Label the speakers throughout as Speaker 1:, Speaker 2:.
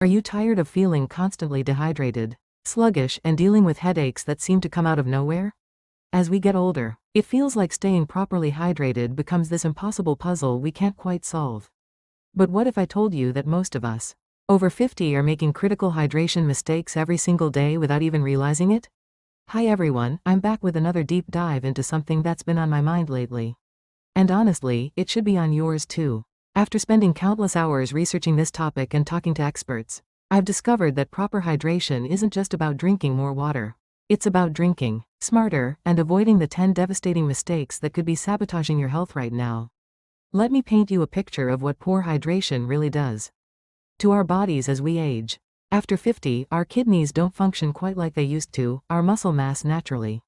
Speaker 1: Are you tired of feeling constantly dehydrated, sluggish, and dealing with headaches that seem to come out of nowhere? As we get older, it feels like staying properly hydrated becomes this impossible puzzle we can't quite solve. But what if I told you that most of us, over 50, are making critical hydration mistakes every single day without even realizing it? Hi everyone, I'm back with another deep dive into something that's been on my mind lately. And honestly, it should be on yours too. After spending countless hours researching this topic and talking to experts, I've discovered that proper hydration isn't just about drinking more water. It's about drinking smarter and avoiding the 10 devastating mistakes that could be sabotaging your health right now. Let me paint you a picture of what poor hydration really does to our bodies as we age. After 50, our kidneys don't function quite like they used to, our muscle mass naturally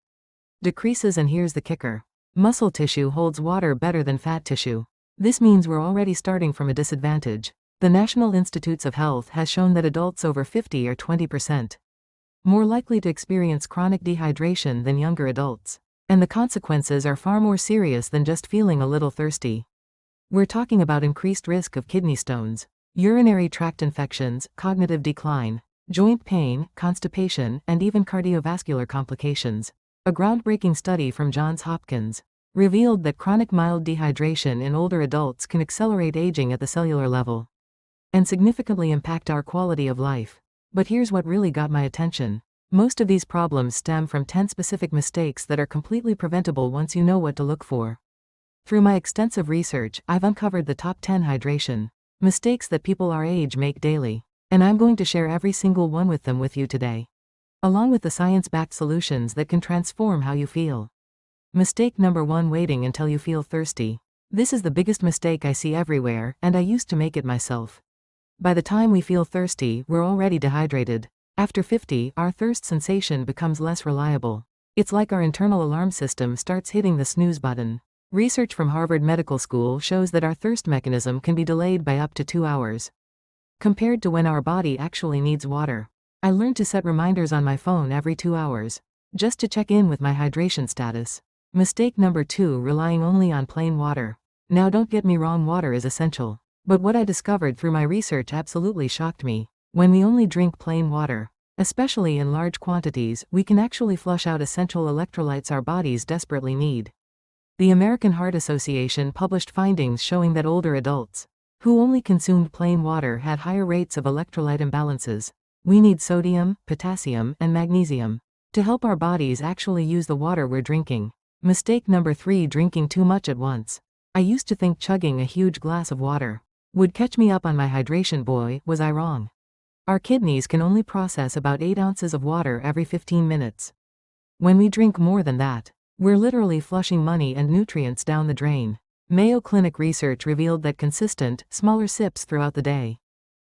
Speaker 1: decreases, and here's the kicker. Muscle tissue holds water better than fat tissue. This means we're already starting from a disadvantage. The National Institutes of Health has shown that adults over 50 are 20% more likely to experience chronic dehydration than younger adults. And the consequences are far more serious than just feeling a little thirsty. We're talking about increased risk of kidney stones, urinary tract infections, cognitive decline, joint pain, constipation, and even cardiovascular complications. A groundbreaking study from Johns Hopkins revealed that chronic mild dehydration in older adults can accelerate aging at the cellular level and significantly impact our quality of life. But here's what really got my attention. Most of these problems stem from 10 specific mistakes that are completely preventable once you know what to look for. Through my extensive research, I've uncovered the top 10 hydration mistakes that people our age make daily, and I'm going to share every single one with you today, along with the science-backed solutions that can transform how you feel. Mistake number 1: waiting until you feel thirsty. This is the biggest mistake I see everywhere, and I used to make it myself. By the time we feel thirsty, we're already dehydrated. After 50, our thirst sensation becomes less reliable. It's like our internal alarm system starts hitting the snooze button. Research from Harvard Medical School shows that our thirst mechanism can be delayed by up to 2 hours, compared to when our body actually needs water. I learned to set reminders on my phone every 2 hours, just to check in with my hydration status. Mistake number 2: relying only on plain water. Now don't get me wrong, water is essential. But what I discovered through my research absolutely shocked me. When we only drink plain water, especially in large quantities, we can actually flush out essential electrolytes our bodies desperately need. The American Heart Association published findings showing that older adults who only consumed plain water had higher rates of electrolyte imbalances. We need sodium, potassium, and magnesium to help our bodies actually use the water we're drinking. Mistake number 3: drinking too much at once. I used to think chugging a huge glass of water would catch me up on my hydration. Boy, was I wrong. Our kidneys can only process about 8 ounces of water every 15 minutes. When we drink more than that, we're literally flushing money and nutrients down the drain. Mayo Clinic research revealed that consistent, smaller sips throughout the day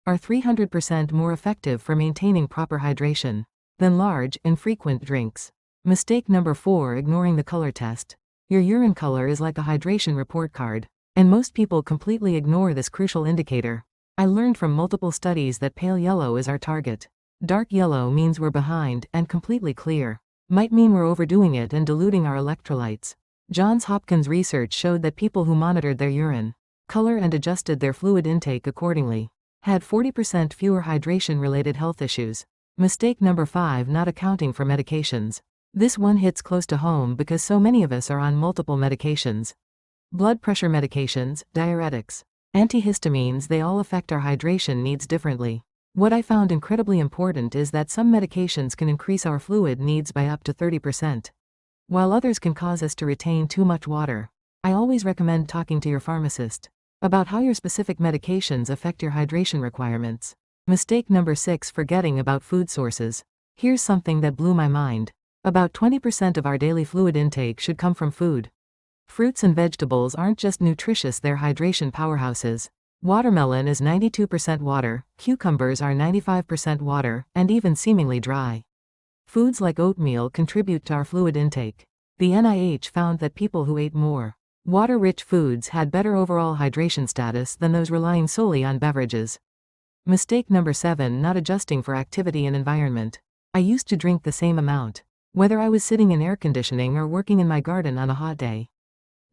Speaker 1: are 300% more effective for maintaining proper hydration than large, infrequent drinks. Mistake number 4: ignoring the color test. Your urine color is like a hydration report card, and most people completely ignore this crucial indicator. I learned from multiple studies that pale yellow is our target. Dark yellow means we're behind, and completely clear might mean we're overdoing it and diluting our electrolytes. Johns Hopkins research showed that people who monitored their urine color and adjusted their fluid intake accordingly had 40% fewer hydration-related health issues. Mistake number 5: not accounting for medications. This one hits close to home because so many of us are on multiple medications. Blood pressure medications, diuretics, antihistamines, they all affect our hydration needs differently. What I found incredibly important is that some medications can increase our fluid needs by up to 30%, while others can cause us to retain too much water. I always recommend talking to your pharmacist about how your specific medications affect your hydration requirements. Mistake number 6: forgetting about food sources. Here's something that blew my mind. About 20% of our daily fluid intake should come from food. Fruits and vegetables aren't just nutritious, they're hydration powerhouses. Watermelon is 92% water, cucumbers are 95% water, and even seemingly dry foods like oatmeal contribute to our fluid intake. The NIH found that people who ate more water-rich foods had better overall hydration status than those relying solely on beverages. Mistake number 7: not adjusting for activity and environment. I used to drink the same amount, whether I was sitting in air conditioning or working in my garden on a hot day.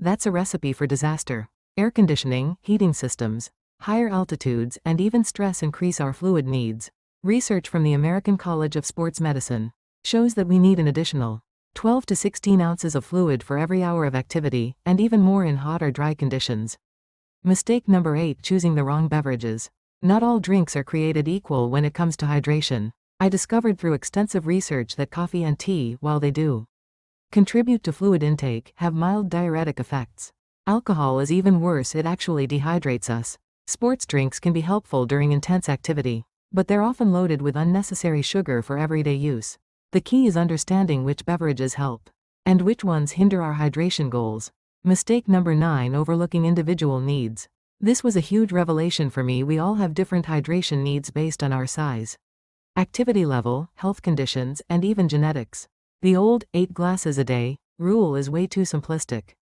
Speaker 1: That's a recipe for disaster. Air conditioning, heating systems, Higher altitudes and even stress increase our fluid needs. Research from the American College of Sports Medicine shows that we need an additional 12 to 16 ounces of fluid for every hour of activity, and even more in hot or dry conditions. Mistake number 8: choosing the wrong beverages. Not all drinks are created equal when it comes to hydration. I discovered through extensive research that coffee and tea, while they do contribute to fluid intake, have mild diuretic effects. Alcohol is even worse, it actually dehydrates us. Sports drinks can be helpful during intense activity, but they're often loaded with unnecessary sugar for everyday use. The key is understanding which beverages help and which ones hinder our hydration goals. Mistake number 9: overlooking individual needs. This was a huge revelation for me. We all have different hydration needs based on our size, activity level, health conditions, and even genetics. The old 8 glasses a day rule is way too simplistic.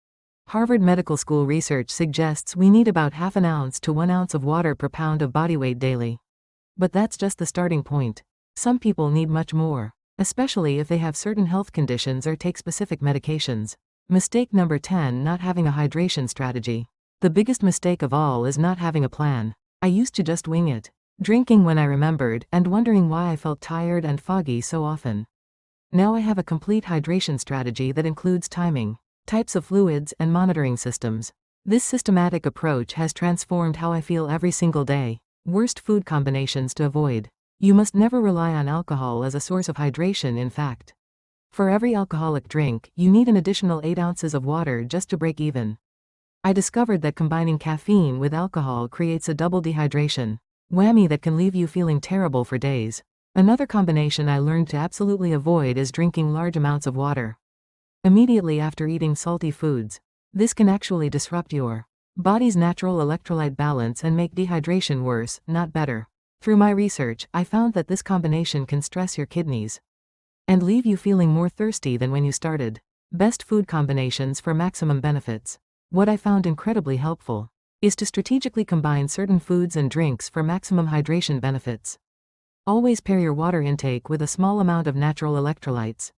Speaker 1: Harvard Medical School research suggests we need about half an ounce to 1 ounce of water per pound of body weight daily. But that's just the starting point. Some people need much more, especially if they have certain health conditions or take specific medications. Mistake number 10: not having a hydration strategy. The biggest mistake of all is not having a plan. I used to just wing it, drinking when I remembered and wondering why I felt tired and foggy so often. Now I have a complete hydration strategy that includes timing, types of fluids, and monitoring systems. This systematic approach has transformed how I feel every single day. Worst food combinations to avoid. You must never rely on alcohol as a source of hydration. In fact, for every alcoholic drink, you need an additional 8 ounces of water just to break even. I discovered that combining caffeine with alcohol creates a double dehydration whammy that can leave you feeling terrible for days. Another combination I learned to absolutely avoid is drinking large amounts of water immediately after eating salty foods. This can actually disrupt your body's natural electrolyte balance and make dehydration worse, not better. Through my research, I found that this combination can stress your kidneys and leave you feeling more thirsty than when you started. Best food combinations for maximum benefits. What I found incredibly helpful is to strategically combine certain foods and drinks for maximum hydration benefits. Always pair your water intake with a small amount of natural electrolytes.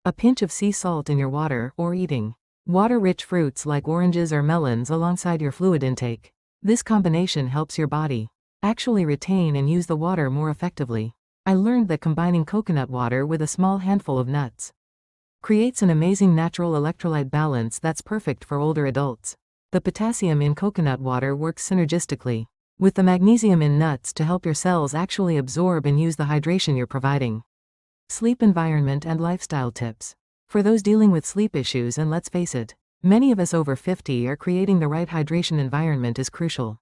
Speaker 1: A pinch of sea salt in your water, or eating water-rich fruits like oranges or melons alongside your fluid intake. This combination helps your body actually retain and use the water more effectively. I learned that combining coconut water with a small handful of nuts creates an amazing natural electrolyte balance that's perfect for older adults. The potassium in coconut water works synergistically with the magnesium in nuts to help your cells actually absorb and use the hydration you're providing. Sleep environment and lifestyle tips. For those dealing with sleep issues, and let's face it, many of us over 50 are, creating the right hydration environment is crucial.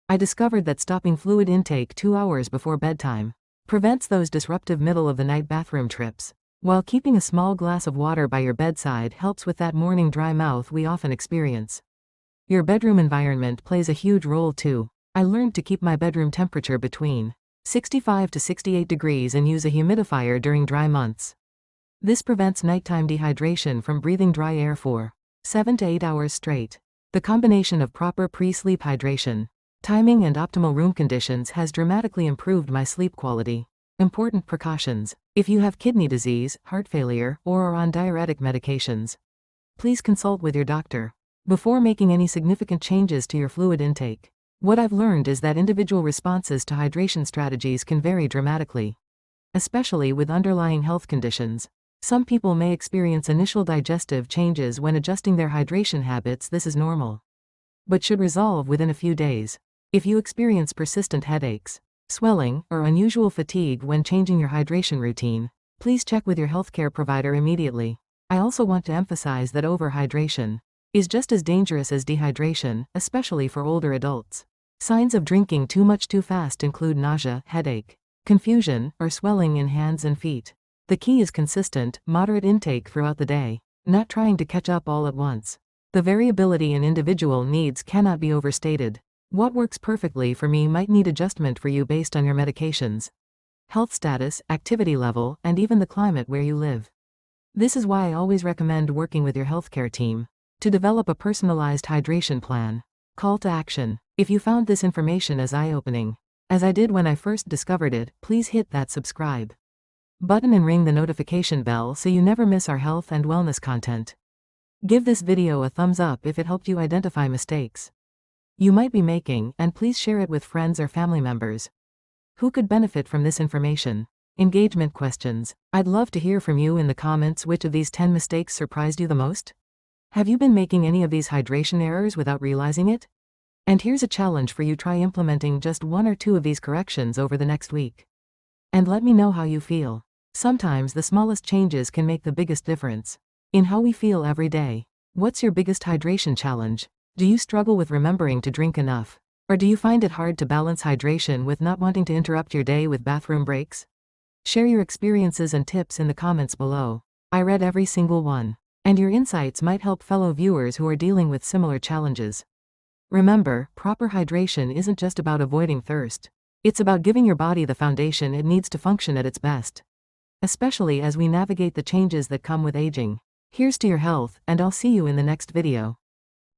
Speaker 1: I discovered that stopping fluid intake 2 hours before bedtime prevents those disruptive middle-of-the-night bathroom trips, while keeping a small glass of water by your bedside helps with that morning dry mouth we often experience. Your bedroom environment plays a huge role too. I learned to keep my bedroom temperature between 65 to 68 degrees and use a humidifier during dry months. This prevents nighttime dehydration from breathing dry air for 7 to 8 hours straight. The combination of proper pre-sleep hydration, timing, and optimal room conditions has dramatically improved my sleep quality. Important precautions. If you have kidney disease, heart failure, or are on diuretic medications, please consult with your doctor before making any significant changes to your fluid intake. What I've learned is that individual responses to hydration strategies can vary dramatically, especially with underlying health conditions. Some people may experience initial digestive changes when adjusting their hydration habits. This is normal, but should resolve within a few days. If you experience persistent headaches, swelling, or unusual fatigue when changing your hydration routine, please check with your healthcare provider immediately. I also want to emphasize that overhydration is just as dangerous as dehydration, especially for older adults. Signs of drinking too much too fast include nausea, headache, confusion, or swelling in hands and feet. The key is consistent, moderate intake throughout the day, not trying to catch up all at once. The variability in individual needs cannot be overstated. What works perfectly for me might need adjustment for you based on your medications, health status, activity level, and even the climate where you live. This is why I always recommend working with your healthcare team to develop a personalized hydration plan. Call to action. If you found this information as eye-opening as I did when I first discovered it, please hit that subscribe button and ring the notification bell so you never miss our health and wellness content. Give this video a thumbs up if it helped you identify mistakes you might be making, and please share it with friends or family members who could benefit from this information. Engagement questions. I'd love to hear from you in the comments. Which of these 10 mistakes surprised you the most? Have you been making any of these hydration errors without realizing it? And here's a challenge for you: try implementing just 1 or 2 of these corrections over the next week. And let me know how you feel. Sometimes the smallest changes can make the biggest difference in how we feel every day. What's your biggest hydration challenge? Do you struggle with remembering to drink enough? Or do you find it hard to balance hydration with not wanting to interrupt your day with bathroom breaks? Share your experiences and tips in the comments below. I read every single one, and your insights might help fellow viewers who are dealing with similar challenges. Remember, proper hydration isn't just about avoiding thirst. It's about giving your body the foundation it needs to function at its best, especially as we navigate the changes that come with aging. Here's to your health, and I'll see you in the next video.